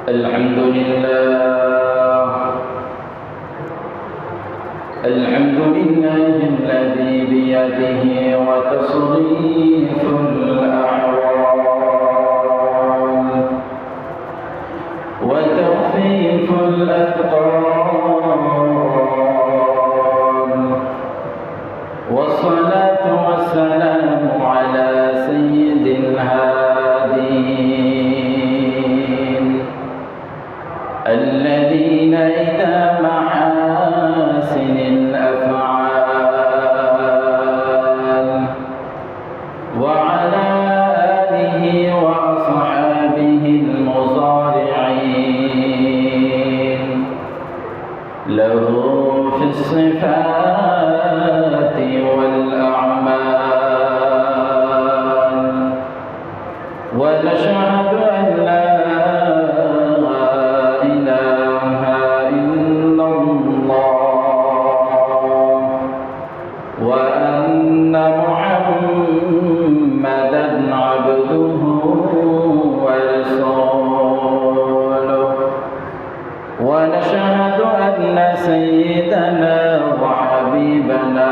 الحمد لله الذي بيده وتصريف الأحوال وتخفيف الأثقال، والصلاة والسلام على سيد الهادين الذين إذا محاسن الأفعال وعلى آله وأصحابه المصارعين له في الصفات والأعمال. ونشهد أن لا وأن محمدًا عبده ورسوله. ونشهد أن سيدنا وحبيبنا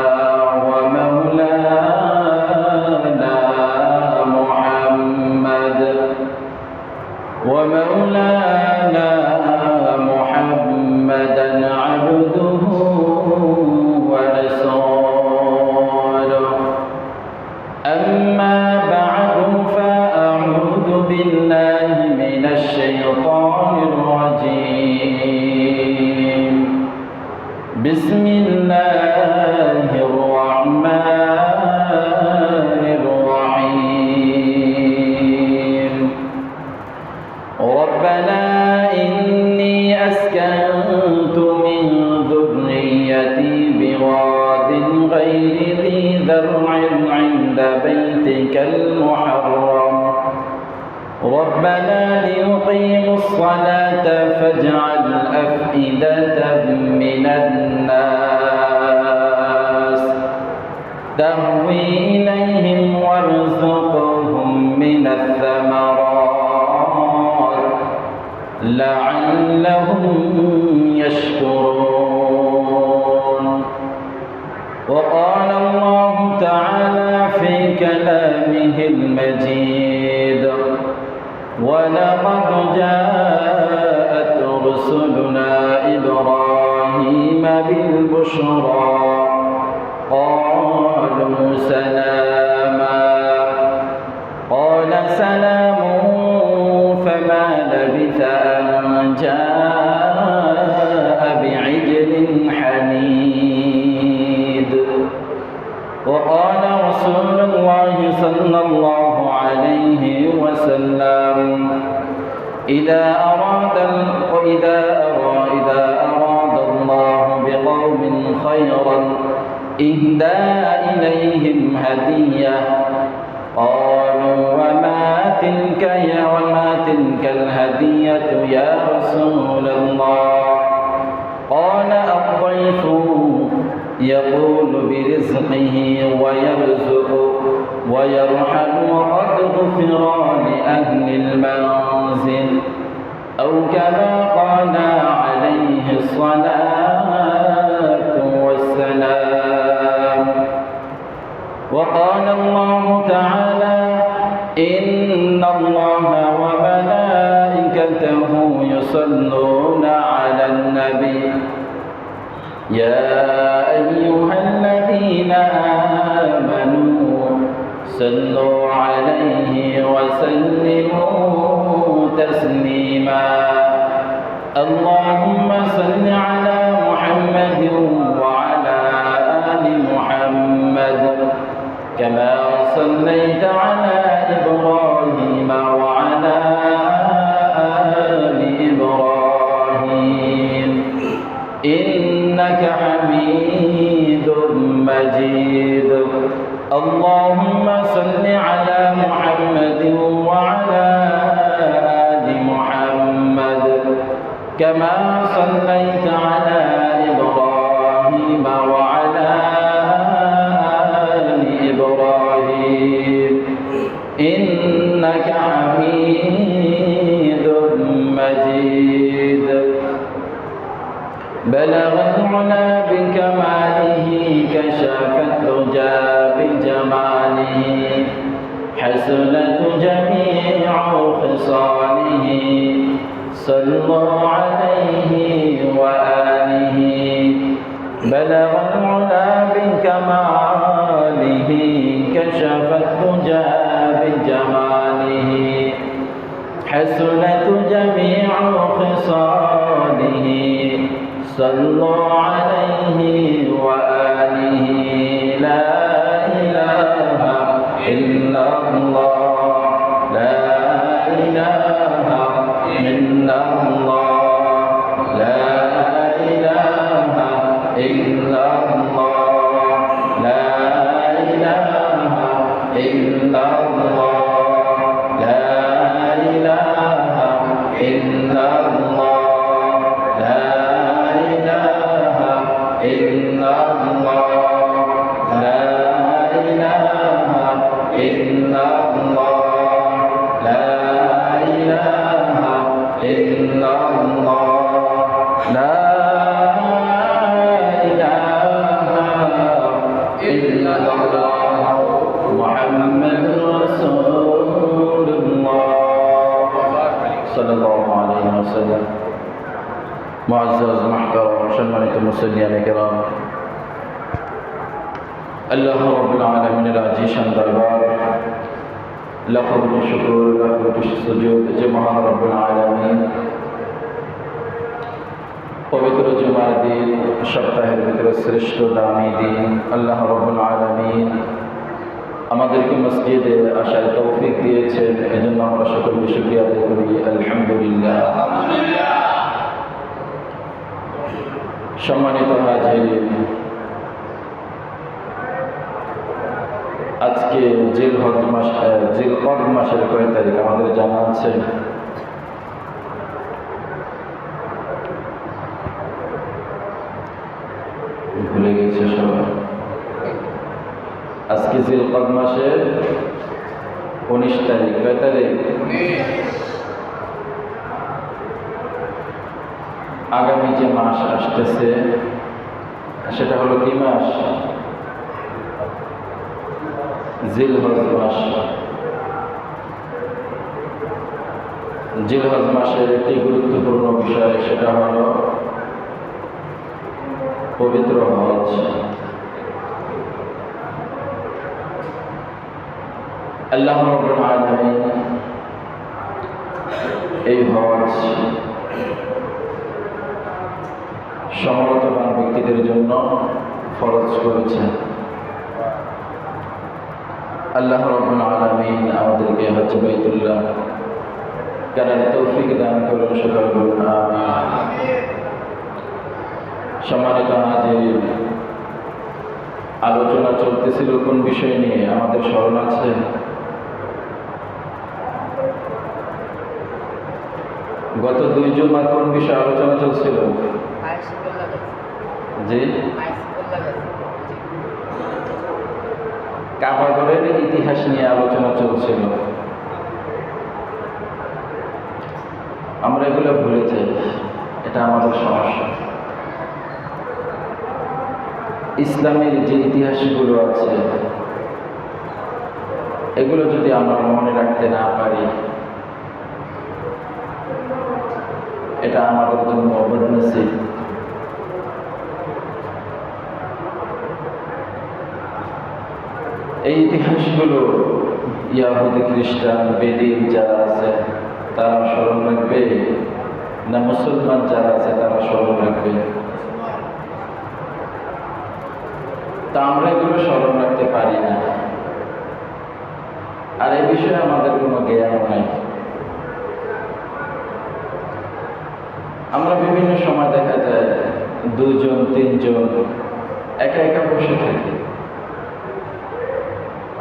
ومولانا محمدًا عبده ورسوله. أما بعد، فأعوذ بالله من الشيطان الرجيم. بسم الله الرحمن الرحيم. ربنا إني أسكنت من ذريتي بواد غير ذي ذرع عند بيتك المحرم ربنا ليقيموا الصلاة فاجعل أفئدة من الناس تهوي إليهم وارزقهم من الثمرات لعلهم يشكرون. وقال الله تعالى في كلامه المجيد: ولقد جاءت رسلنا إبراهيم بالبشرى قالوا سلاما قال سلام فما لبث أن جاء بعجل حنيذ. وقال رسول الله صلى الله عليه وسلم: إذا أراد الله بقوم خيرا إهدى إليهم هدية. قالوا وما تلك الهدية يا رسول الله؟ قال الضيف يقول برزقه ويرزق ويرحل وقد غفر لأهل المنزل، أو كما قال عليه الصلاة والسلام. وقال الله تعالى: إن الله وملائكته يصلون على النبي يا أيها الذين آمنوا صلوا عليه وسلموا تسليما. اللهم صل على محمد وعلى آل محمد كما صليت على إبراهيم وعلى آل إبراهيم إنك حميد مجيد. اللهم صل على محمد وعلى آل محمد كما صليت على إبراهيم وعلى آل إبراهيم إنك حميد مجيد. بلغ العلا بكماله كشف الدجى بجماله حسنت جميع خصاله صلوا عليه وآله بلغ العلا بكماله كشف الدجى بجماله حسنت جميع خصاله صلوا عليه وآله لا إله إلا الله لا إله إلا الله لا إله إلا الله لا إله إلا الله لا إله إلا الله لا إله إلا الله لا إله إلا الله لا إله إلا الله لا إله إلا الله محمد رسول الله صلى الله عليه وسلم معزز محترم সম্মানিত মুসল্লিয়ানে কেরাম আল্লাহ রাব্বুল আলামিনের আজিশান দরবার লাখ কোটি শুকর লাখ কোটি সুজুদ যে মহান রব্বুল আলামিন পবিত্র জুমার দিন সপ্তাহের ভিতরে শ্রেষ্ঠ দামি দিন আল্লাহ রাব্বুল আলামিন আমাদেরকে মসজিদে আসার তৌফিক দিয়েছেন এজন্য আমরা সকলে শুকরিয়া আদায় করি আলহামদুলিল্লাহ। সম্মানিত হাজিরিন, আজকে জিলহজ মাসের কয় তারিখ আমাদের জানা আছে? ভুলে গেছে সবাই। আজকে জিলহজ মাসের 19 তারিখ। কয় তারিখ? আগামী যে মাস আসতেছে সেটা হলো কি মাস? জিলহজ মাস। জিলহজ মাসের একটি গুরুত্বপূর্ণ বিষয় সেটা হলো পবিত্র হজ। আল্লাহ রাব্বুল আলামিন এই হজ সমর্থবান ব্যক্তিদের জন্য ফরজ করেছেন। আল্লাহ রাব্বুল আলামিন আমাদেরকে হজ বাইতুল্লাহ করার তৌফিক দান করুন, সকলে বলুন আমিন। সম্মানিত হাজির, আলোচনা চলতেছিল কোন বিষয় নিয়ে আমাদের স্মরণ আছে? গত 2 জুমা কোন বিষয়ে আলোচনা চলছিল? জি, কাবা ঘরের ইতিহাস নিয়ে আলোচনা চলছিল। আমরা এগুলো ভুলে যাই, এটা আমাদের সমস্যা। ইসলামের যে ইতিহাসগুলো আছে এগুলো যদি আমরা মনে রাখতে না পারি, এটা আমাদের জন্য বদনসিব। এই ইতিহাসগুলো ইয়াহুদি, খ্রিস্টান, বেদিন যারা আছে তারা স্মরণ রাখবে না মুসলমান যারা আছে তারা স্মরণ রাখবে? তা আমরা এগুলো স্মরণ রাখতে পারি না, আর এই বিষয়ে আমাদের কোনো জ্ঞান নাই। আমরা বিভিন্ন সময় দেখা যায় 2 জন 3 জন একা একা বসে থাকি,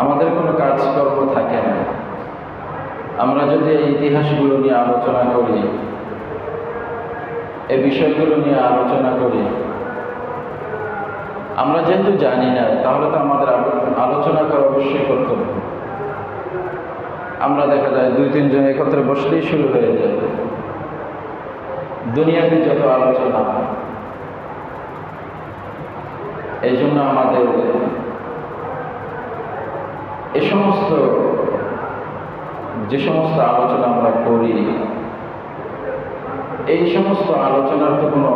আমাদের কোনো কাজকর্ম থাকে না। আমরা যদি এই ইতিহাসগুলো নিয়ে আলোচনা করি, এই বিষয়গুলো নিয়ে আলোচনা করি, আমরা যেহেতু জানি না তাহলে তো আমাদের আলোচনা করা অবশ্যই কর্তব্য। আমরা দেখা যায় 2-3 জন একত্রে বসলেই শুরু হয়ে যায় দুনিয়াতে যত আলোচনা, এই জন্য আমাদের যে সমস্ত আলোচনা আমরা করি, এই সমস্ত আলোচনার তো কোনো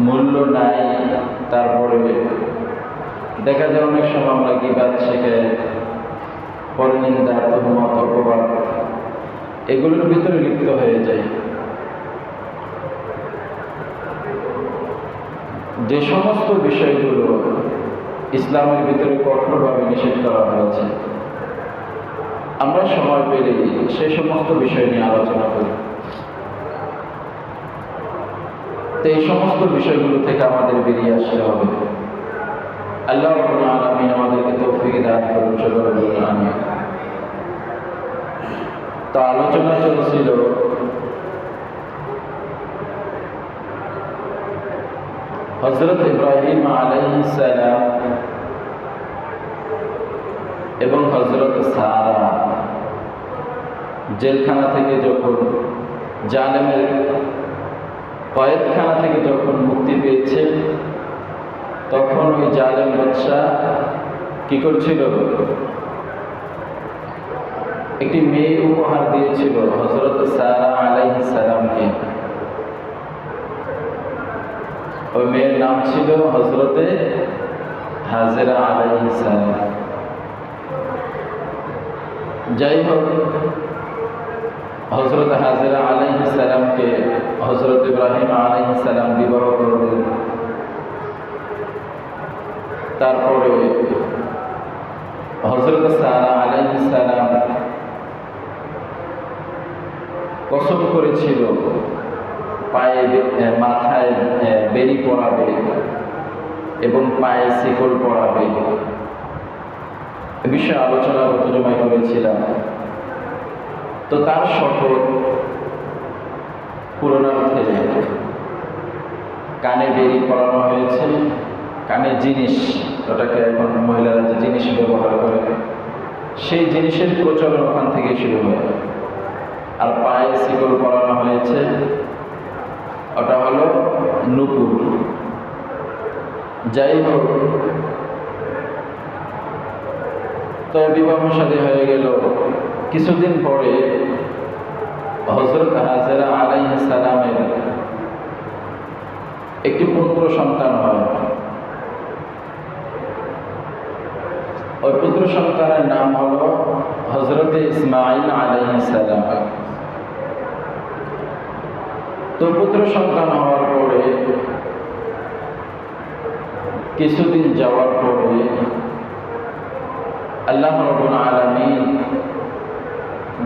মূল্য নাই। তারপরে দেখা যায় অনেক সময় আমরা গীবাত শিখে, পরনিন্দা, তুহমত, অপবাদ এগুলোর ভিতরে লিপ্ত হয়ে যায়। যে সমস্ত বিষয়গুলো ইসলামের ভিতরে কঠোরভাবে নিষেধ করা হয়েছে, আমরা সময় পেলে সেই সমস্ত বিষয় নিয়ে আলোচনা করি। তো এই সমস্ত বিষয়গুলো থেকে আমাদের বেরিয়ে আসতে হবে। আল্লাহ রাব্বুল আলামিন আমাদেরকে তৌফিক দান করুন, সকলে বলুন আমিন। তো আলোচনা চলছিল হযরত ইব্রাহিম আলাইহিস সালাম এবং হযরত সারা জেলখানা থেকে যখন, জালেমের কয়েদখানা থেকে যখন মুক্তি পেয়েছে, তখন ওই জালেম বাদশাহ কি করছিল? একটি মেয়ে উপহার দিয়েছিল হযরত সারা আলাইহিস সালামকে। ওই মেয়ের নাম ছিল হযরতে হাজেরা আলাইহিস সালাম। যাই হোক, হযরত হাজেরা আলাইহিস সালামকে হযরত ইব্রাহিম আলাইহিস সালাম বিবাহ করলেন। তারপরে হযরত সারা আলাইহিস সালাম কসম করেছিল মাথায় বেরি পরাবে এবং পায়ে শিকল পরাবে। এ বিষয়ে আলোচনা গত জমায় করেছিলাম। তো তার শপথ পূরণার্থে কানে বেরি পরানো হয়েছে। কানে জিনিস, ওটাকে এখন মহিলারা যে জিনিস ব্যবহার করে, সেই জিনিসের প্রচলন ওখান থেকে শুরু হয়। আর পায়ে শিকল পরানো হয়েছে, ওটা হলো নূপুর। যাই হোক, তো বিবাহ শাদী হয়ে গেল। কিছুদিন পরে হযরত হাজেরা আলাইহিস সালামের একটি পুত্র সন্তান হয়। ওই পুত্র সন্তানের নাম হলো হযরত ইসমাঈল আলাইহিস সালাম। তো পুত্র সন্তান হওয়ার পরে কিছুদিন যাওয়ার পরে আল্লাহ রাব্বুল আলামিন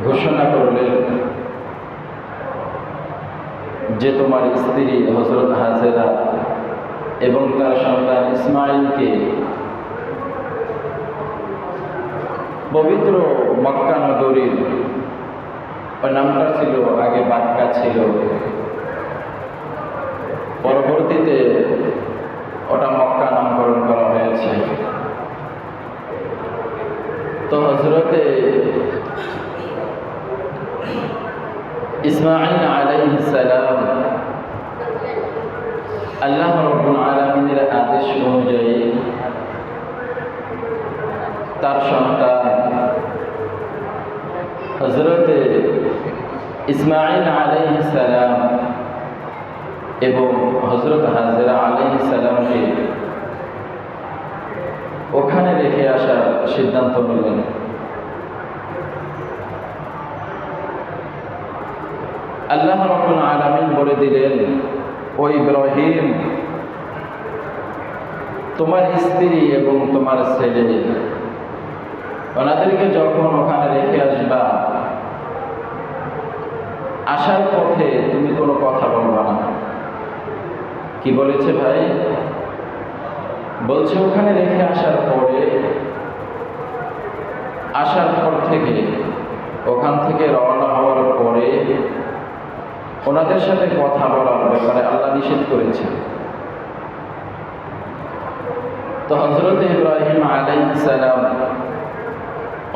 ঘোষণা করলেন যে তোমার স্ত্রী হযরত হাজেরা এবং তার সন্তান ইসমাঈলকে পবিত্র মক্কা নগরীর, ওই নামটা ছিল আগে বাক্কা ছিল, পরবর্তীতে ওটা মক্কা নামকরণ করা হয়েছে। তো হযরতে ইসমাঈল আলাইহিস সালাম আল্লাহ রাব্বুল আলামিনের আদেশ অনুযায়ী তার সন্তান হযরতে ইসমাঈল আলাইহিস সালাম এবং হযরত হাজেরা আলাইহিস সালামকে ওখানে রেখে আসার সিদ্ধান্ত নিলেন। আল্লাহ রাব্বুল আলামিন বলে দিলেন, ও ইব্রাহিম, তোমার স্ত্রী এবং তোমার ছেলে ওনাদেরকে যখন ওখানে রেখে আসবা, আসার পথে তুমি কোনো কথা বলবা না। কি বলেছে ভাই? বলছে ওখানে রেখে আসার পরে, আসার পর থেকে, ওখান থেকে রওনা হওয়ার পরে ওনাদের সাথে কথা বলার ব্যাপারে আল্লাহ নিষেধ করেছে। তো হযরত ইব্রাহিম আলাইহিস সালাম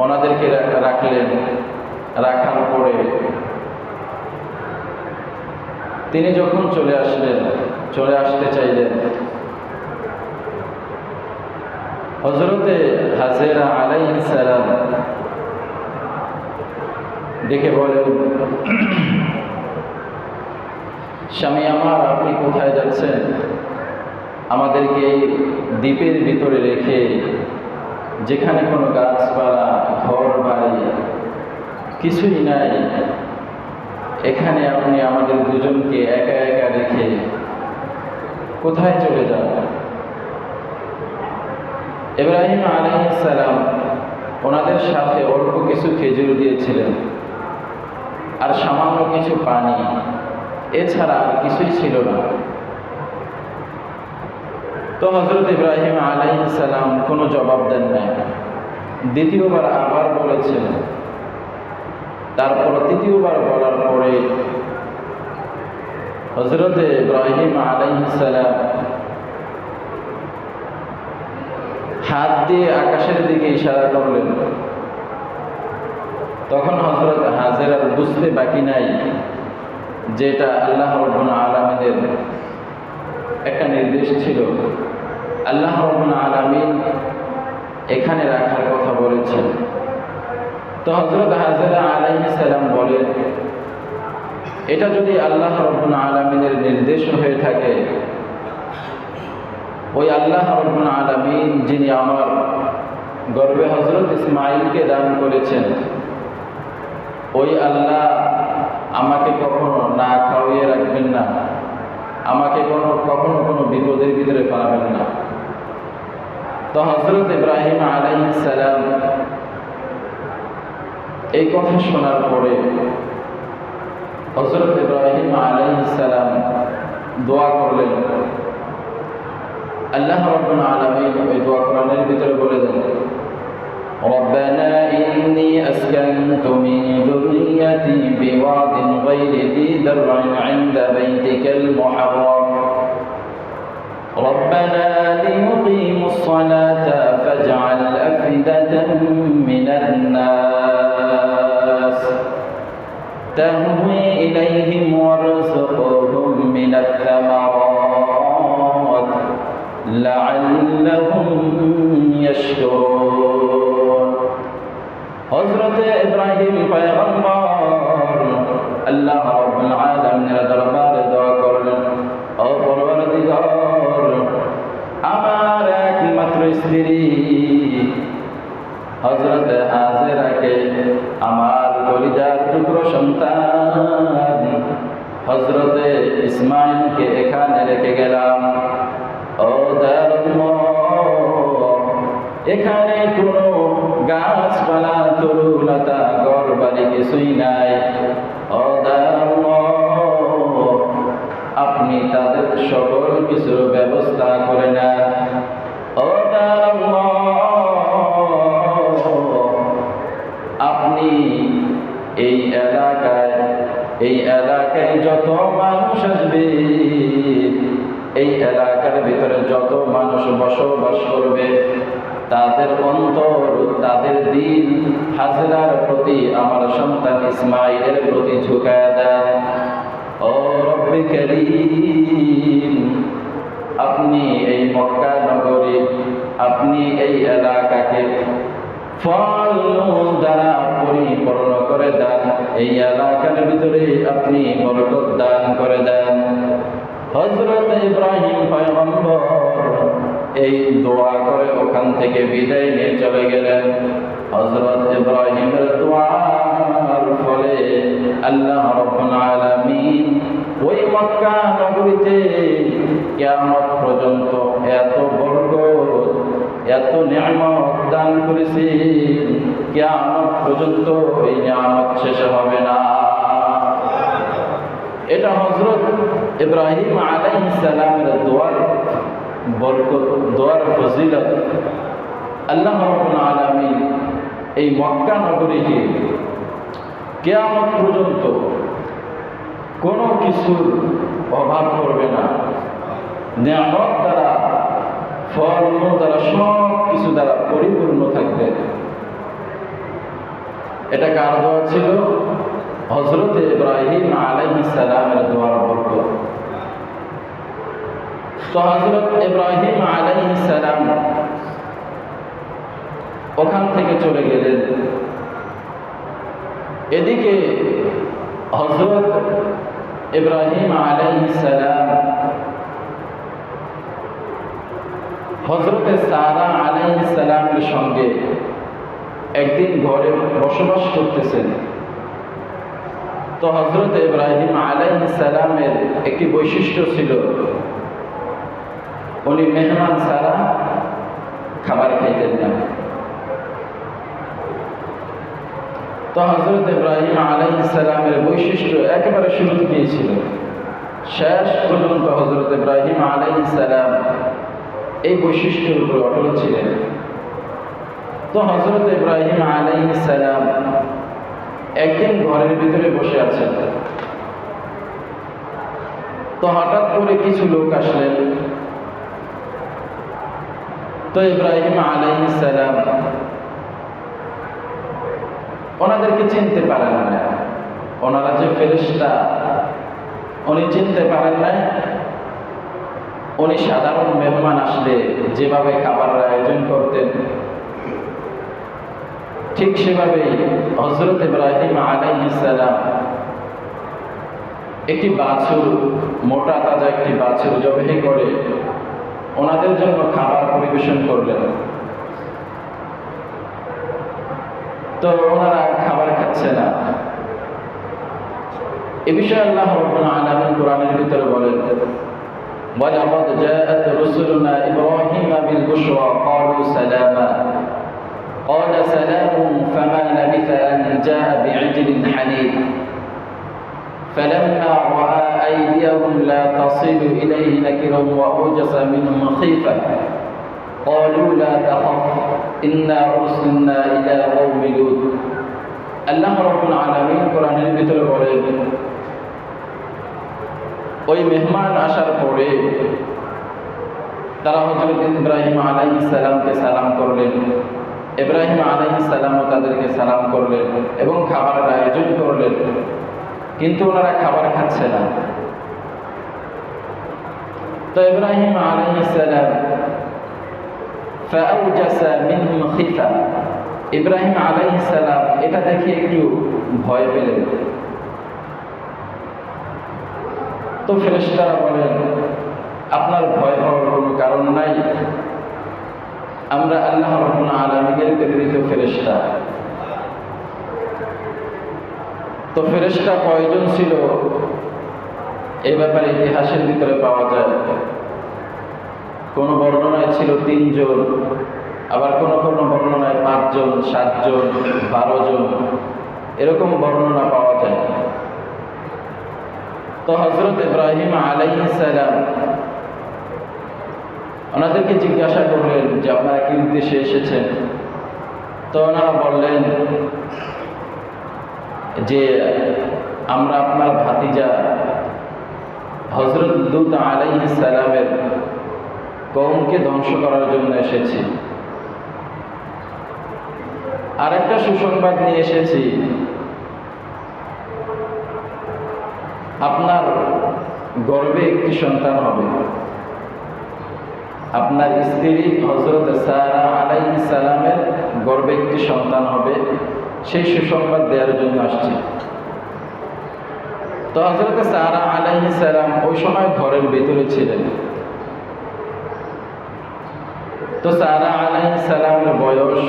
ওনাদেরকে রাখলেন। রাখার পরে তিনি যখন চলে আসতে চাইলেন, হযরতে হাজেরা আলাইহিস সালাম দেখে বলেন, স্বামী আমার, আপনি কোথায় যাচ্ছেন? আমাদেরকে দ্বীপের ভিতরে রেখে, যেখানে কোনো গাছপালা, ঘর বাড়ি কিছুই নাই, এখানে আপনি আমাদের দুজনকে একা একা রেখে কোথায় চলে যান? ইব্রাহিম আলাইহিস সালাম ওনাদের সাথে অল্প কিছু খেজুর দিয়েছিলেন আর সামান্য কিছু পানি, এছাড়া আর কিছুই ছিল না। তো হযরত ইব্রাহিম আলাইহিস সালাম কোনো জবাব দেন নাই। দ্বিতীয়বার আবার বলেছেন। তারপর তৃতীয়বার বলার পরে হযরত ইব্রাহিম আলাইহিস সালাম হাত দিয়ে আকাশের দিকে ইশারা করলেন। তখন হযরত হাজেরার বুঝতে বাকি নাই যেটা আল্লাহ রাব্বুল আলামিনের একটা নির্দেশ ছিল। আল্লাহ রাব্বুল আলামিন এখানে রাখার কথা বলেছেন। তো হযরত হাজেরা আলাইহিস সালাম বলেন, এটা যদি আল্লাহ রাব্বুল আলামিনের নির্দেশ হয়ে থাকে, ওই আল্লাহ রাব্বুল আলামিন যিনি আমার গর্ভে হযরত ইসমাঈলকে দান করেছেন, ওই আল্লাহ আমাকে কখনো না খাওয়িয়ে রাখবেন না, আমাকে কখনো কোনো বিপদের ভিতরে ফেলাবেন না। তো হযরত ইব্রাহিম আলাইহিস সালাম এই কথা শোনার পরে হযরত ইব্রাহিম আলাইহিস সালাম দোয়া করলেন। আল্লাহ রাব্বুল আলামিন ওই দোয়া কোরআনের ভিতরে বলে দেন, ربنا إني أسكنت من ذريتي بواد غير ذي زرع عند بيتك المحرم ربنا ليقيموا الصلاة فاجعل أفئدة من الناس تهوي إليهم وارزقهم من الثمرات لعلهم يشكرون হযরত ইব্রাহিম পয়গম্বর আল্লাহ রাব্বুল আলামিনের দরবারে দোয়া করলেন, ও পরওয়ারদিগার, আমার একমাত্র স্ত্রী হযরত হাজেরাকে, আমার কলিজার টুকরো সন্তান হযরত ইসমাঈলকে এখানে রেখে গেলাম। ও দয়ালু, এখানে কোনো গাছপালা, তরুলতা, ঘর বাড়ি কিছুই নাই। ও দয়ালু, আপনি তাদের সকল কিছুর ব্যবস্থা করে নেন। ও দয়ালু, আপনি এই এলাকায় যত মানুষ আসবে, এই এলাকার ভিতরে যত মানুষ বসবাস করবে, তাদের অন্তর, তাদের দিল হাজেরার প্রতি, আমার সন্তান ইসমাঈলের প্রতি ঝুঁকায়া দেন। ও রব্বে কারীম, আপনি এই মক্কা নগরী, আপনি এই এলাকাকে ফল দ্বারা পরিপূর্ণ করে দেন। এই এলাকার ভিতরে আপনি বরকত দান করে দেন। হযরত ইব্রাহিম পয়গম্বর এই দোয়া করে ওখান থেকে বিদায় নিয়ে চলে গেলেন। হযরত ইব্রাহিমের দোয়ার ফলে আল্লাহ রাব্বুল আলামিন ওই মক্কা নগরীতে কিয়ামত পর্যন্ত এত বরকত, এত নিয়ামত দান করেছেন, কিয়ামত পর্যন্ত এই নিয়ামত শেষ হবে না। এটা হযরত ইব্রাহিম আলাইহিস সালামের দোয়ার বরকত, দোয়ার ফজিলত। আল্লাহ রাব্বুল আলামিন এই মক্কা নগরীকে কিয়ামত পর্যন্ত কোনো কিছুর অভাব করবে না। নিয়ামত দ্বারা, ফলমূল দ্বারা, সব কিছু দ্বারা পরিপূর্ণ থাকবে। এটা কার দোয়া ছিল? হযরত ইব্রাহিম আলাইহিস সালামের দোয়ার বরকত। তো হযরত ইব্রাহিম আলাইহিস সালাম ওখান থেকে চলে গেলেন। এদিকে হযরত ইব্রাহিম আলাইহিস সালাম হযরত সারা আলাইহিস সালামের সঙ্গে একদিন ঘরে বসবাস করতেছেন। তো হযরত ইব্রাহিম আলাইহিস সালামের একটি বৈশিষ্ট্য ছিল, উনি মেহমান ছাড়া খাবার খাইতেন না। তো হযরত ইব্রাহিম আলাইহিস সালামের বৈশিষ্ট্য একেবারে শুরু থেকেই ছিল, শেষ পর্যন্ত হযরত ইব্রাহিম আলাইহিস সালাম এই বৈশিষ্ট্যের উপর অটল ছিলেন। তো হযরত ইব্রাহিম আলাইহিস সালাম একদিন ঘরের ভিতরে বসে আছেন। তো হঠাৎ করে কিছু লোক আসলেন। তো ইব্রাহিম আলাইহিস সালাম ওনাদেরকে চিনতে পারেন না। ওনারা যে ফেরেশতা উনি চিনতে পারেন না। উনি সাধারণ মেহমান আসলে যেভাবে খাবারের আয়োজন করতেন, ঠিক সেভাবেই হযরত ইব্রাহিম আলাইহিস সালাম একটি বাছুর, মোটা তাজা একটি বাছুর জবাই করে ওনাদের জন্য খাবার পরিবেশন করলেন। তো ওনারা খাবার খাচ্ছে না। এ বিষয়ে আল্লাহ রাব্বুল আলামিন কোরআনের ভিতরে বলেন, وَلَقَدْ جَاءَتْ رُسُلُنَا إِبْرَاهِيمَ بِالْبُشْرَى قَالُوا سَلَامًا قَالَ سَلَامٌ فَمَا لَبِثَ أَنْ جَاءَ بِعِجْلٍ حَنِيذٍ فَلَمَّا رَأَى أَيْدِيَهُمْ لَا تَصِلُ إِلَيْهِ نَكِرَهُمْ وَأَوْجَسَ مِنْهُمْ خِيفَةً قَالُوا لَا تَخَفْ إِنَّا أُرْسِلْنَا إِلَى قَوْمِ لُوطٍ। আল্লাহ রাব্বুল আলামিন কোরআনের ভিতরে বলেন, ওই মেহমান আসার পরে তারা হযরত ইব্রাহিম আলাইহিস সালামকে সালাম করলেন। ইব্রাহিম আলাইহিস সালামও তাদেরকে সালাম করলেন এবং খাবারের আয়োজন করলেন, কিন্তু ওনারা খাবার খাচ্ছে না। তো ইব্রাহিম আলাইহিস সালাম فأوجس منهم خيفة, ইব্রাহিম আলাইহিস সালাম এটা দেখে একটু ভয় পেলেন। তো ফেরেশতারা বলেন, আপনার ভয় পাওয়ার কোনো কারণ নাই, আমরা আল্লাহ রাব্বুল আলামিনের প্রেরিত ফেরেশতা। তো ফেরেশতা কয়জন ছিল এই ব্যাপারে ইতিহাসের ভিতরে পাওয়া যায়। কোন বর্ণনায় ছিল 3 জন, আবার কোন কোন বর্ণনায় 5 জন, 7 জন, 12 জন, এরকম বর্ণনা পাওয়া যায়। তো হযরত ইব্রাহিম আলাইহিস সালাম ওনাদেরকে জিজ্ঞাসা করলেন যে আপনারা কি উদ্দেশ্যে এসেছেন। তো ওনারা বললেন যে আমরা আপনার ভাতিজা হযরত লূত আলাইহিস সালামের কওমকে ধ্বংস করার জন্য এসেছি। আর একটা সুসংবাদ নিয়ে এসেছি, আপনার গর্ভে একটি সন্তান হবে। আপনার স্ত্রী হযরত সারা আলাইহিস সালামের গর্ভে একটি সন্তান হবে, সেই সুসংবাদ দেওয়ার জন্য আসছি। তো হযরত সারা আলাইহিস সালাম ওই সময় ঘরের ভেতরে ছিলেন। তো সারা আলাইহিস সালামের বয়স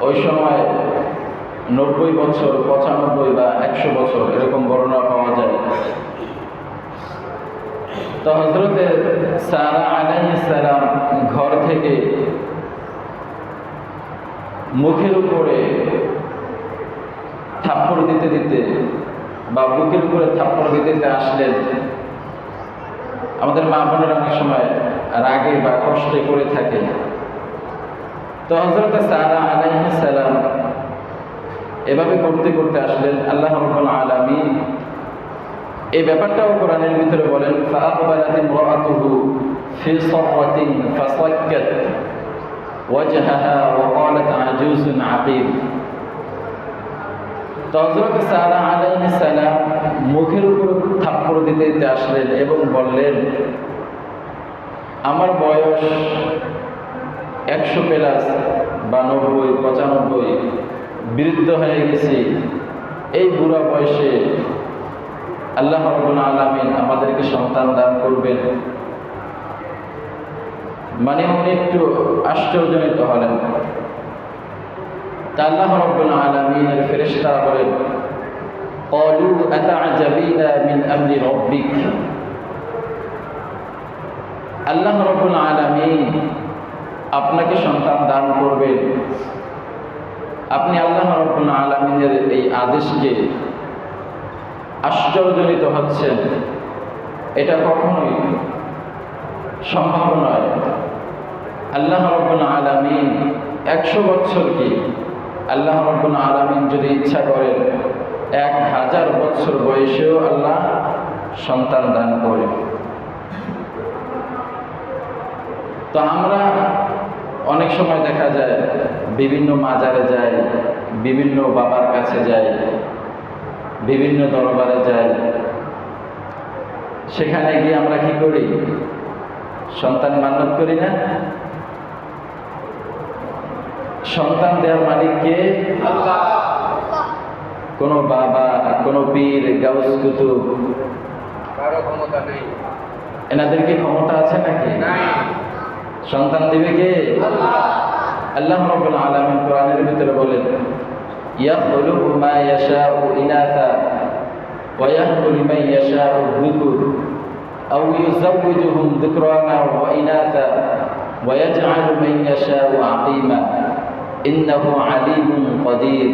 ওই সময় 90 বছর, 95 বা 100 বছর, এরকম বর্ণনা পাওয়া যায়। তো হযরত সারা আলাইহিস সালাম ঘর থেকে মুখের উপরে থাপ্পড় দিতে দিতে বা বুকের উপরে থাপ্পড় দিতে দিতে আসলেন। আমাদের মা বোনেরা অনেক সময় রাগে বা কষ্টে করে থাকে। তো হযরত সারা আলাইহিস সালাম এভাবে করতে করতে আসলেন। আল্লাহ রাব্বুল আলামিন এই ব্যাপারটাও কোরআনের ভিতরে বলেন, ফাআকবালাত ইমরাআতুহু ফি সাররাতিন ফাসাক্কাত ওয়াজহাহা ওয়া ক্বালাত আজুজুন আকিম। তো হযরত সারা আলাইহিস সালাম মুখের উপর থাপ্পড় দিতে দিতে আসলেন এবং বললেন, আমার বয়স 100 প্লাস বা 90, 95 বৃদ্ধ হয়ে গেছি, এই বুড়া বয়সে আল্লাহ রাব্বুল আলামিন আমাদেরকে সন্তান দান করবেন। মানে উনি একটু আশ্চর্যান্বিত হলেন। তা আল্লাহ রাব্বুল আলামিনের ফেরেশতারা বলেন, ক্বালু আতা'জাবিনা মিন আমরি রাব্বিক। আল্লাহ রাব্বুল আলামিন আপনাকে সন্তান দান করবেন, আপনি আল্লাহ রাব্বুল আলামিনের এই আদেশকে আশ্চর্যজনিত হচ্ছেন, এটা কখনোই সম্ভব নয়। আল্লাহ রাব্বুল আলামিন 100 বছর কি, আল্লাহ রাব্বুল আলামিন যদি ইচ্ছা করেন 1000 বছর বয়সেও আল্লাহ সন্তান দান করেন। তো আমরা অনেক সময় দেখা যায় বিভিন্ন মাজারে যাই, বিভিন্ন বাবার কাছে যাই, বিভিন্ন দরবারে যাই, সেখানে গিয়ে আমরা কি করি? সন্তান মান্যত করি না? সন্তান দেওয়ার মালিক কে? আল্লাহ। কোন বাবা, কোন পীর, গাউস কুতুব, কারো ক্ষমতা নেই। এনাদের কি ক্ষমতা আছে নাকি? নাই। সন্তান দিবে কে? আল্লাহ। আল্লাহ রাব্বুল আলামিন কোরআনের ভিতরে বলেন, ইয়াখলুকু মা ইয়াশাউ ইনাসা ওয়া ইয়াহবু লিমান ইয়াশাউ যুকুর আও ইউযাওwijuhum যুকরানা ওয়া ইনাসা ওয়া ইয়াজআলু মান ইয়াশাউ আকিমা ইন্নাহু আলিমুন কাদির।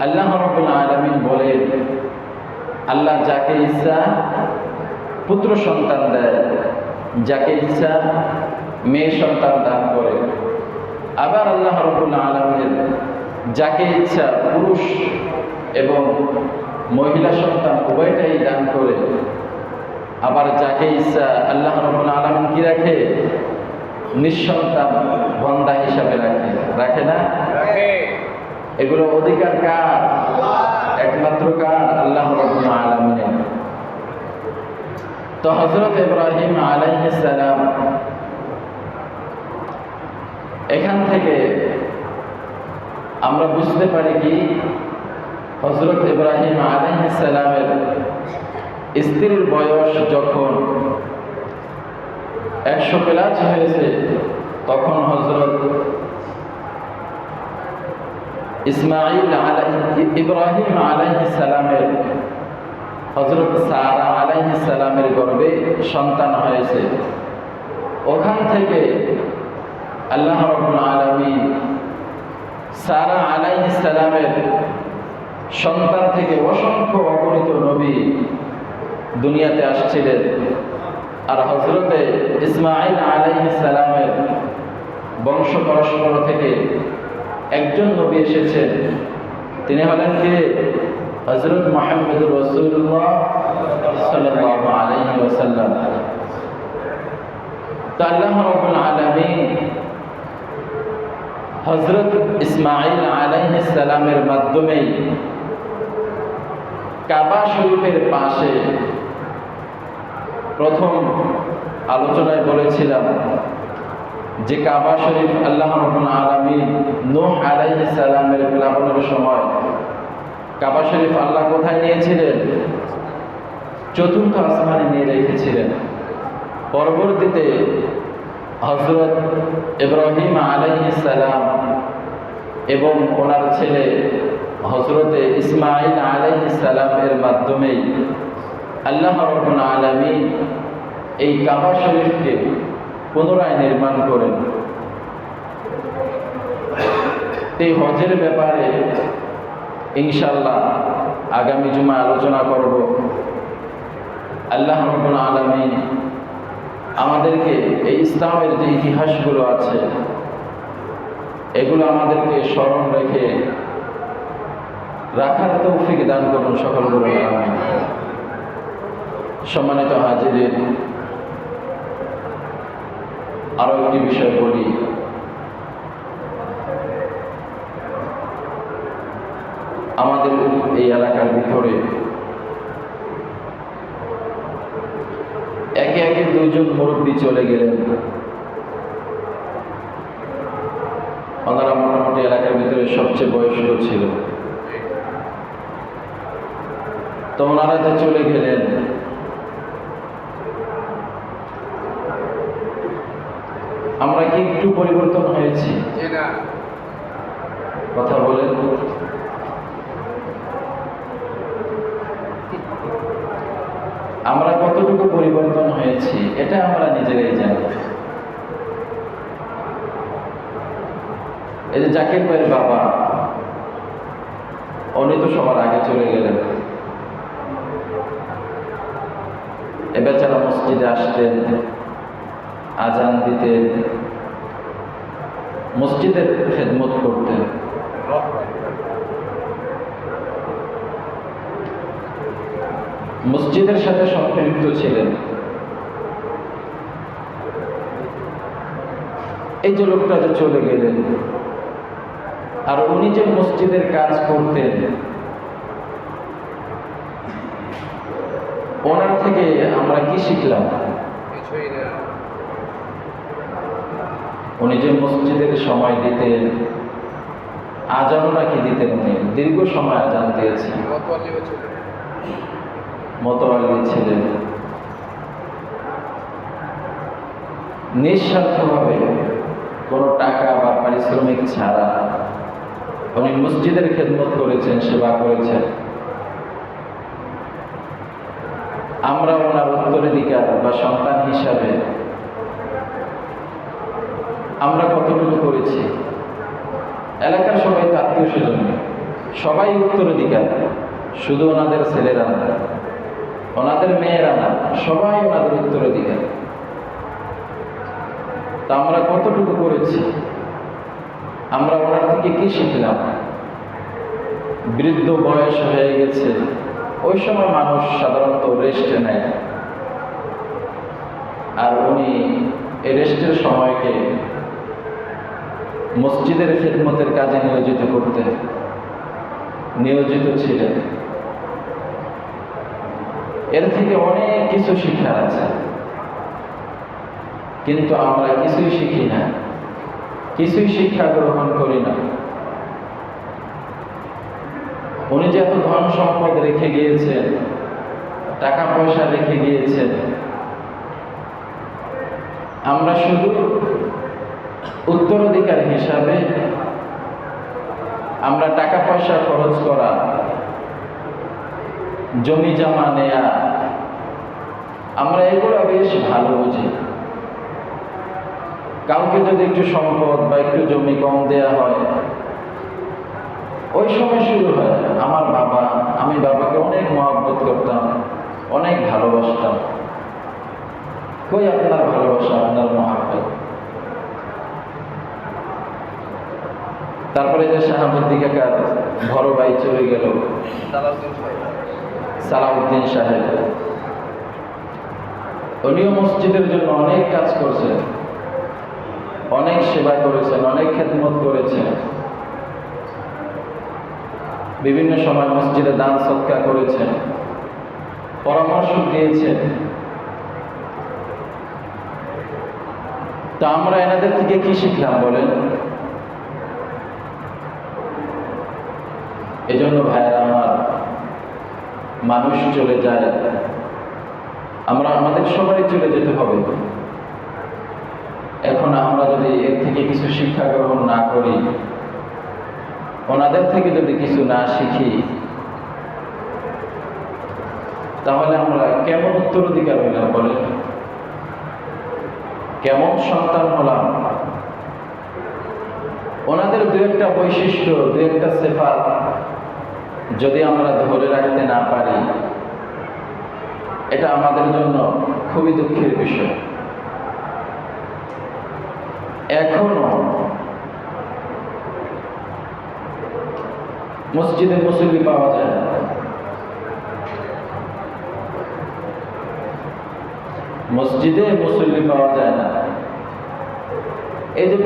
আল্লাহ রাব্বুল আলামিন বলেন, আল্লাহ যাকে ইচ্ছা পুত্র সন্তান দেয়, যাকে ইচ্ছা মেয়ে সন্তান দান করে। আবার আল্লাহ রাব্বুল আলামিন যাকে ইচ্ছা পুরুষ এবং মহিলা সন্তান উভয়টাই দান করে। আবার যাকে ইচ্ছা আল্লাহ রাব্বুল আলামিন কি রাখে? নিঃসন্তান বান্দা হিসাবে রাখে। রাখে না? রাখে। এগুলো অধিকার কার? একমাত্র কার? আল্লাহ রাব্বুল আলামিনের। তো হযরত ইব্রাহিম আলাইহিস সালাম এখান থেকে আমরা বুঝতে পারি কি, হযরত ইব্রাহিম আলাইহিস সালামের স্ত্রীর বয়স যখন 100 প্লাস হয়েছে, তখন হযরত ইব্রাহিম আলাইহিস সালামের হযরত সারা আলাইহিস সালামের গর্ভে সন্তান হয়েছে। ওখান থেকে আল্লাহ রাব্বুল আলামিন সারা আলাইহিস সালামের সন্তান থেকে অসংখ্য অগণিত নবী দুনিয়াতে আসছিলেন। আর হযরতে ইসমাঈল আলাইহিস সালামের বংশ পরস্পর থেকে একজন নবী এসেছেন, তিনি হলেন কে? হযরত মুহাম্মদুর রাসূলুল্লাহ সাল্লাল্লাহু আলাইহি ওয়াসাল্লাম। তো আল্লাহ রাব্বুল আলামিন হযরত ইসমাঈল আলাইহিস সালামের মাধ্যমে কাবা শরীফের পাশে, প্রথম আলোচনায় বলেছিলাম যে কাবা শরীফ আল্লাহ রাব্বুল আলামিন নূহ আলাইহিস সালামের প্লাবনের সময় কাবা শরীফ আল্লাহ কোথায় নিয়েছিলেন? চতুর্থ আসমানে নিয়ে রেখেছিলেন। পরবর্তীতে হযরত ইব্রাহিম আলাইহিস সালাম এবং ওনার ছেলে হযরতে ইসমাঈল আলাইহিস সালামের মাধ্যমে আল্লাহ রাব্বুল আলামিন এই কাবা শরীফকে পুনরায় নির্মাণ করেন। এই হজের ব্যাপারে ইনশাআল্লাহ আগামী জুমা আলোচনা করব। আল্লাহ রাব্বুল আলামিন আমাদেরকে এই ইসলামের যে ইতিহাসগুলো আছে এগুলো আমাদেরকে স্মরণ রেখে রাখার তৌফিক দান করুন সকল বলুন আমিন। সম্মানিত হাজিরিন, আরো একটি বিষয় বলি। আমাদের এই এলাকার ভিতরে একে একে দুইজন মুরব্বী চলে গেলেন। ওনারা ভিতরে সবচেয়ে বয়স্ক ছিল। তো ওনারা যে চলে গেলেন, আমরা কি একটু পরিবর্তন হয়েছি? কথা বলেন। আমরা কতটুকু পরিবর্তন হয়েছি এটা আমরা নিজেরাই জানি। এই যে জাকির ভাইয়ের বাবা, উনি তো সবার আগে চলে গেলেন। এ বেচারা মসজিদে আসতেন, আজান দিতেন, মসজিদের খেদমত করতেন। মসজিদের সাথে সম্পৃক্ত ছিলেন। এই যে লোকটা যে চলে গেলেন, আর উনি যে মসজিদের কাজ করতেন, ওনার থেকে আমরা কি শিখলাম? উনি যে মসজিদের সময় দিতেন, আজানও নাকি দিতেন, উনি দীর্ঘ সময় আজান দিয়েছেন, মতওয়াল্লি ছিলেন। নিঃস্বার্থভাবে কোনো টাকা বা পারিশ্রমিক ছাড়া উনি মসজিদের খেদমত করেছেন, সেবা করেছেন। আমরা ওনার উত্তরাধিকার বা সন্তান হিসাবে আমরা কতটুকু করেছি? এলাকার সবাই তো আত্মীয় স্বজন, সবাই উত্তরাধিকার, শুধু ওনাদের ছেলেরা না, ওনাদের মেয়েরা না, সবাই ওনাদের উত্তরাধিকার। তা আমরা কতটুকু করেছি? আমরা ওনার থেকে কি শিখলাম? বৃদ্ধ বয়স হয়ে গেছে, ওই সময় মানুষ সাধারণত রেস্টে নেয়, আর উনি এই রেস্টের সময়কে মসজিদের খেদমতের কাজে নিয়োজিত করতেন, নিয়োজিত ছিলেন। এর থেকে অনেক কিছু শিক্ষার আছে, কিন্তু আমরা কিছুই শিখি না, কিছুই শিক্ষা গ্রহণ করি না। উনি যে এত ধন সম্পদ রেখে গিয়েছেন, টাকা পয়সা রেখে গিয়েছেন, আমরা শুধু উত্তরাধিকার হিসাবে আমরা টাকা পয়সা খরচ করা, জমি জমা নেয়া, আমরা এগুলো বেশ ভালো বুঝি। কাউকে যদি একটু সম্পদ বা একটু জমি কম দেয়া হয়, ওই সময় শুরু হয় আমার বাবা, আমি বাবাকে অনেক মহব্বত করতাম, অনেক ভালোবাসতাম। কই আপনার ভালোবাসা, আপনার মহব্বত? তারপরে যে শাহাবুদ্দিন কাকার বড় ভাই চলে গেল, সালাউদ্দিন সাহেব, উনিও মসজিদের জন্য অনেক কাজ করছেন, অনেক সেবা করেছেন, অনেক খেদমত করেছেন। বিভিন্ন সময় মসজিদে দান সৎকার করেছেন, পরামর্শ দিয়েছেন। তা আমরা এনাদের থেকে কি শিখলাম বলেন? এজন্য ভাইয়েরা আমার, মানুষ চলে যায়, আমরা আমাদের সবাই চলে যেতে হবে। এখন আমরা যদি এর থেকে কিছু শিক্ষা গ্রহণ না করি, ওনাদের থেকে যদি কিছু না শিখি, তাহলে আমরা কেমন উত্তরাধিকার হইলাম বলেন? কেমন সন্তান হলাম? ওনাদের দু একটা বৈশিষ্ট্য, দু একটা সিফাত যদি আমরা ধরে রাখতে না পারি, এটা আমাদের জন্য খুবই দুঃখের বিষয়। এখনো মসজিদে মুসল্লি পাওয়া যায় না। মসজিদে মুসল্লি পাওয়া যায় না। এই যে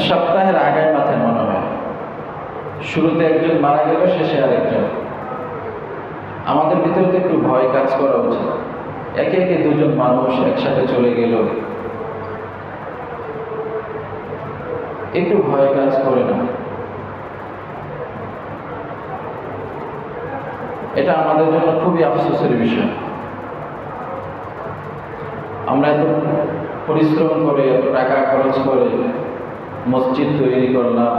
সপ্তাহের আগায় মাথায় মনে হয়, শুরুতে একজন মারা গেল, শেষে আরেকজন। আমাদের ভিতরে তো একটু ভয় কাজ করা উচিত। একে একে দুজন মানুষ একসাথে চলে গেল, একটু ভয় কাজ করে না? এটা আমাদের জন্য খুবই আফসোসের বিষয়। আমরা এত পরিশ্রম করে, এত টাকা খরচ করে মসজিদ তৈরি করলাম।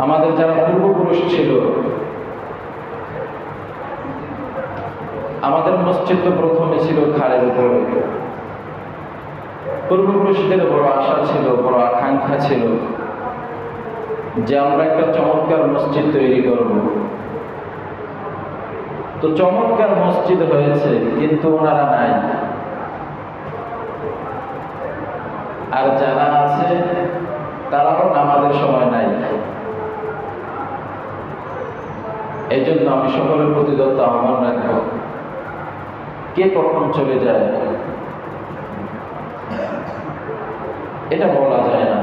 আমাদের যারা পূর্বপুরুষ ছিল, আমাদের মসজিদ তো প্রথমে ছিল খালের উপরে। পূর্বপুরুষদের বড় আশা ছিল, বড় আকাঙ্ক্ষা ছিল যে আমরা একটা চমৎকার মসজিদ তৈরি করব। তো চমৎকার মসজিদ হয়েছে, কিন্তু ওনারা নাই। আর যারা আছে তারাও নামাজের সময় নাই। এই জন্য আমি সকলের প্রতি দত্ত আহ্বান রাখবো, কে কখন চলে যায় এটা বলা যায় না।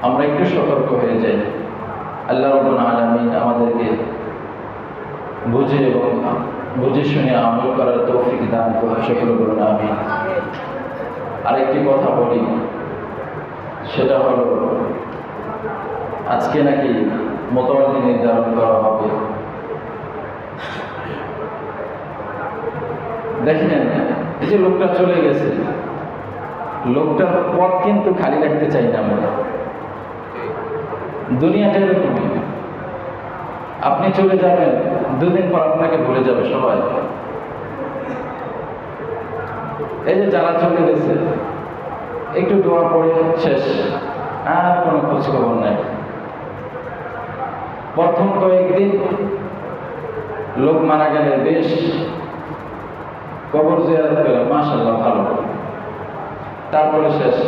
আমরা একটু সতর্ক হয়ে যাই। আল্লাহ রাব্বুল আলামিন আমাদেরকে বুঝে শুনে আমল করার তৌফিক দান করুন, সকলে বলুন আমিন। আরেকটি কথা বলি, সেটা হলো আজকে নাকি মোতাওয়াল্লি নির্ধারণ করা হবে। দেখেন, এই যে লোকটা চলে গেছে, লোকটার পথ কিন্তু খালি রাখতে চাই না আমরা। দুনিয়াটা এরকমই, আপনি চলে যাবেন, দুদিন পর আপনাকে ভুলে যাবে সবাই। এই যে যারা চলে গেছে, একটু দোয়া পড়ে শেষ, আর কোনো খোঁজ খবর নাই। প্রথম কয়েকদিন লোক মারা গেলে বেশ কবর জিয়ারত করে, মাশাআল্লাহ ভালো, তারপরে শেষ,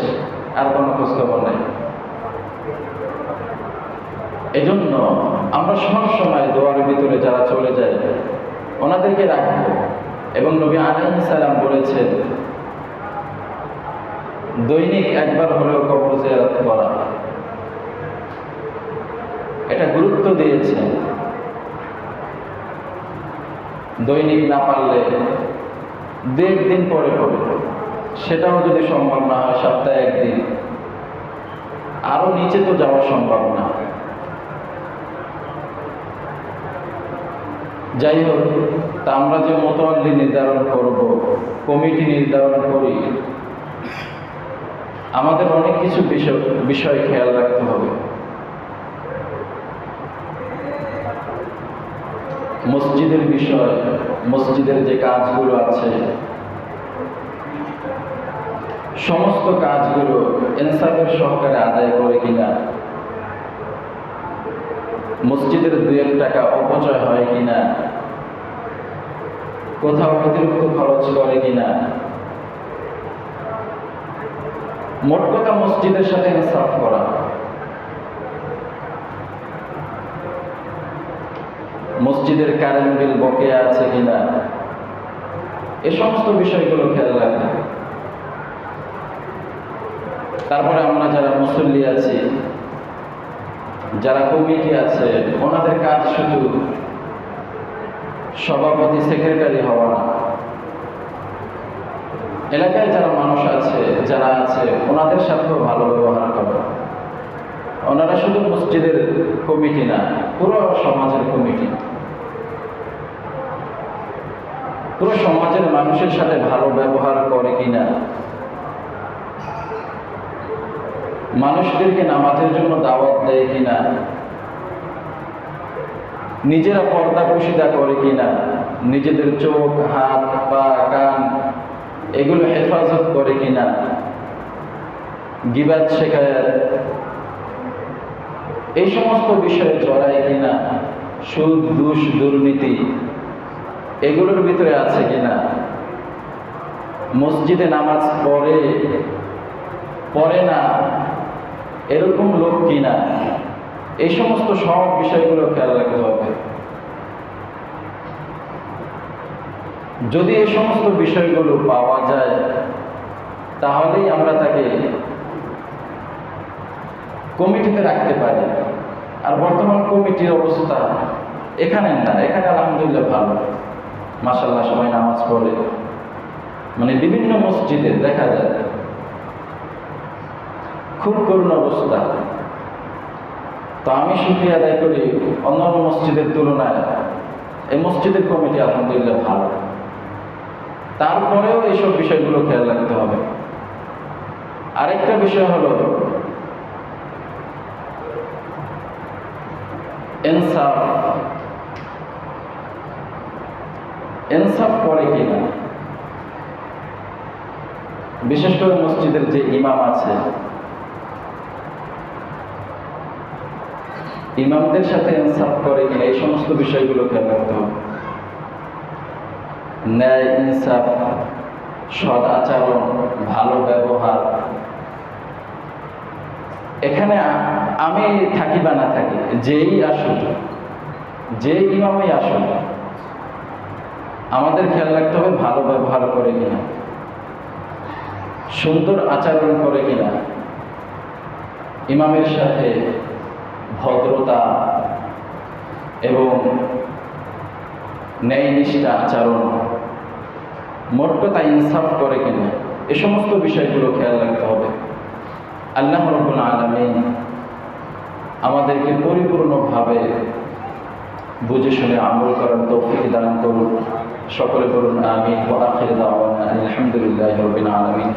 আর কোনো খোঁজ খবর নাই। এজন্য আমরা সব সময় দোয়ার ভিতরে যারা চলে যায় ওনাদেরকে রাখবো। এবং নবী আলাইহিস সালাম বলেছেন, দৈনিক একবার হলেও কবর জিয়ারত করা, এটা গুরুত্ব দিয়েছেন। দৈনিক না পারলে 1.5 দিন পরে পরে, সেটাও যদি সম্ভব না হয় সপ্তাহে 1 দিন, আরো নিচে তো যাওয়া সম্ভব না। যাই হোক, তা আমরা যে মোতাওয়াল্লি নির্ধারণ করব, কমিটি নির্ধারণ করি, আমাদের অনেক কিছু বিষয় খেয়াল রাখতে হবে। মসজিদের বিষয়, মসজিদের যে কাজগুলো আছে, সমস্ত কাজগুলো ইনসাফের সহকারে আদায় করে কিনা, মসজিদের 2-1 টাকা অপচয় হয় কিনা, কোথাও অতিরিক্ত খরচ করে কিনা, মোট কথা মসজিদের সাথে ইনসাফ করা। মসজিদের কারেন্ট বিল বকেয়া আছে কিনা, এই সমস্ত বিষয়গুলো খেয়াল রাখা। তারপরে আমরা যারা মুসল্লি আছি, যারা কমিটি আছে, ওনাদের কাজ শুধু সভাপতি সেক্রেটারি হওয়া না। এলাকায় যারা মানুষ আছে, যারা আছে, ওনাদের সাথেও ভালো ব্যবহার করা। ওনারা শুধু মসজিদের কমিটি না, পুরো সমাজের কমিটি। পুরো সমাজের মানুষের সাথে ভালো ব্যবহার করে কিনা, মানুষদেরকে নামাজের জন্য দাওয়াত দেয় কিনা, নিজেরা পর্দা পশিদা করে কিনা, নিজেদের চোখ, হাত, পা, কান এগুলো হেফাজত করে কিনা, গীবাত শেখায়াত এই সমস্ত বিষয়ে জড়ায় কিনা, সুদ, ঘুষ, দুর্নীতি এগুলোর ভিতরে আছে কিনা, মসজিদে নামাজ পড়ে না এরকম লোক কিনা, এই সমস্ত সব বিষয়গুলো খেয়াল রাখতে হবে। যদি এই সমস্ত বিষয়গুলো পাওয়া যায়, তাহলেই আমরা তাকে কমিটিতে রাখতে পারি। আর বর্তমান কমিটির অবস্থা এখানে না, এখানে আলহামদুলিল্লাহ ভালো, মাশাআল্লাহ সবাই নামাজ পড়ে। মানে বিভিন্ন মসজিদে দেখা যায় খুব করুণ অবস্থা। তো আমি শুকরিয়া আদায় করি অন্যান্য মসজিদের তুলনায় এই মসজিদের কমিটি আলহামদুলিল্লাহ ভালো। তারপরেও এইসব বিষয়গুলো খেয়াল রাখতে হবে। আরেকটা বিষয় হলো ইনসাফ। ইনসাফ করে কিনা, বিশেষ করে মসজিদের যে ইমাম আছে, ইমামদের সাথে ইনসাফ করে কিনা, এই সমস্ত বিষয়গুলো খেয়াল রাখতে হবে। ন্যায়, ইনসাফ, সৎ আচরণ, ভালো ব্যবহার, এখানে আমি থাকি বা না থাকি, যেই আসুক, যে ইমামই আসুক, আমাদের খেয়াল রাখতে হবে ভালো ব্যবহার করে কিনা, সুন্দর আচরণ করে কিনা, ইমামের সাথে ভদ্রতা এবং ন্যায়নিষ্ঠা আচরণ, মোট কথা ইনসাফ করে কিনা, এ সমস্ত বিষয়গুলো খেয়াল রাখতে হবে। আল্লাহ রাব্বুল আলামিন আমাদেরকে পরিপূর্ণভাবে বুঝে শুনে আমল করার তৌফিক দান করুন। সকলে বলুন আমিন। ওয়া আখিরু দাওয়ানা আলহামদুলিল্লাহি রাব্বিল আলামিন।